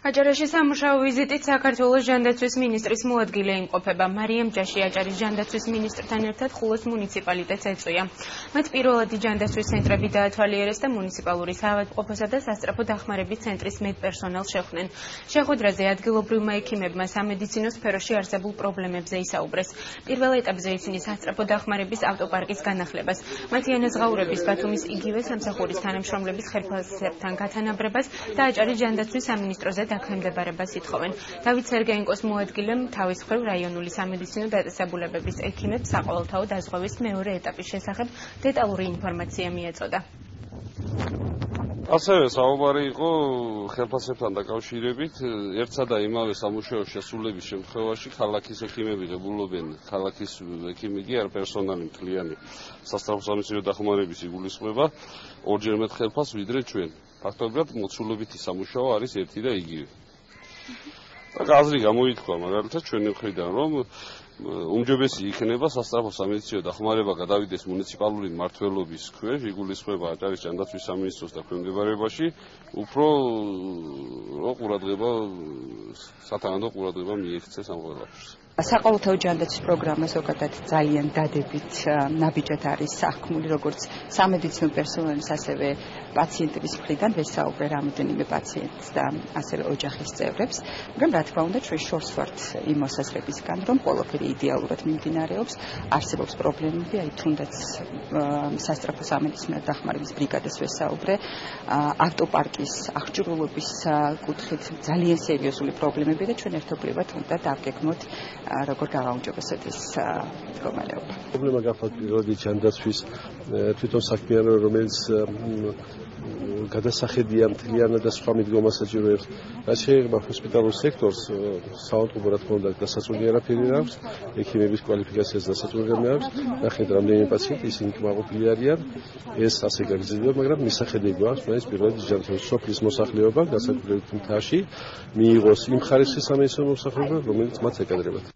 აჭარაში სამუშაო ვიზიტით საქართველოს ჟანდაცვის მინისტრის მოადგილე იმყოფება. მარიამ ჯაში აჭარის ჟანდაცვის მინისტრთან ერთად ხულოს მუნიციპალიტეტს ეწვია. მათ პირველადი ჟანდაცვის ცენტრები დაათვალიერეს და მუნიციპალური საავადმყოფოსა და სასწრაფო დახმარების ცენტრის მედპერსონალს შეხვდნენ. შეხვედრაზე ადგილობრივმა ექიმებმა სამედიცინო სფეროში არსებულ პრობლემებზე ისაუბრეს. პირველ ეტაპზე ისინი სასწრაფო დახმარების ავტოპარკის განახლებას, მათი ანაზღაურების ბათუმის იგივე სამსახურის თანამშრომლების ხელფასებთან გათანაბრებას და აჭარის ჟანდაცვის სამინისტროზე დაქვემდებარებას ითხოვენ. დავით სერგეენკოს მოადგილემ თავის მხრივ რაიონული სამედიცინო დაწესებულებების ექიმებს საყოველთაო დაზღვევის მეორე ეტაპის შესახებ დეტალური ინფორმაცია მიეწოდა. ასევე საუბარი იყო ხელფასებთან დაკავშირებით ერთსა და იმავე სამუშაო შესრულების შემთხვევაში ქალაქის ექიმები ღებულობენ, ქალაქის ექიმი კი არ პერსონალი მთლიანი სასწრაფო სამედიცინო დახმარების იგულისხმება ორჯერ მეტ ხელფასს ვიდრე ჩვენ. ფაქტობრივად მოცულობითი სამუშაო არის ერთი და იგივე. აზრი გამოითქვა მაგალითად ჩვენი მხრიდან, რომ უმჯობესი იქნება სასწრაფო სამედიცინო დახმარება გადავიდეს მუნიციპალური მმართველობის ქვეშ, იგულისხმება აჭარის ჟანდაცვის სამინისტროს დაქვემდებარებაში, უფრო სათანადო ყურადღება მიექცეს ამ ყველაფერს. საყოველთაო ჟანდაცვის პროგრამა ზოგადად ძალიან დადებით ნაბიჯად არის საქმული, როგორც სამედიცინო პერსონალის, ასევე პაციენტების მხრიდან ვესაუბრე რამოდენიმე პაციენტს და ასევე ოჯახის წევრებს, მაგრამ რა თქმა უნდა ჩვენ შორს ვართ იმ მოსაზრებისგან, რომ ყველაფერი იდეალურად მიმდინარეობს, არსებობს პრობლემები, აი თუნდაც სასწრაფო სამედიცინო დახმარების ბრიგადას ვესაუბრე, ავტოპარკის აღჭურვილობის კუთხით ძალიან სერიოზული პრობლემები და ჩვენ ერთობლივად უნდა დავგეგმოთ როგორ გავაუმჯობესოთ ეს მდგომარეობა. პრობლემა გახლავთ პირველადი ჟანდაცვის თვითონ საქმიანობა, რომელიც გადასახედია მთლიანად და სხვა მიდგომას საჭიროებს. რაც შეეხება ჰოსპიტალურ სექტორს, საავადმყოფო რა თქმა უნდა დასაწუნი არაფერი არ აქვს, ექიმების კვალიფიკაციას დასაწუნი არ აქვს. ნახეთ რამდენიმე პაციენტი ისინი კმაყოფილი არიან, ეს ასე გაგრძელდება, მაგრამ მისახედი გვაქვს, მაინც პირველადი ჟანდაცვის სოფლის მოსახლეობა გასაკუთრებით მთაში მიიღოს იმ ხარისხის სამედიცინო მოსახლეობა, რომელიც მათ ეკადრებათ.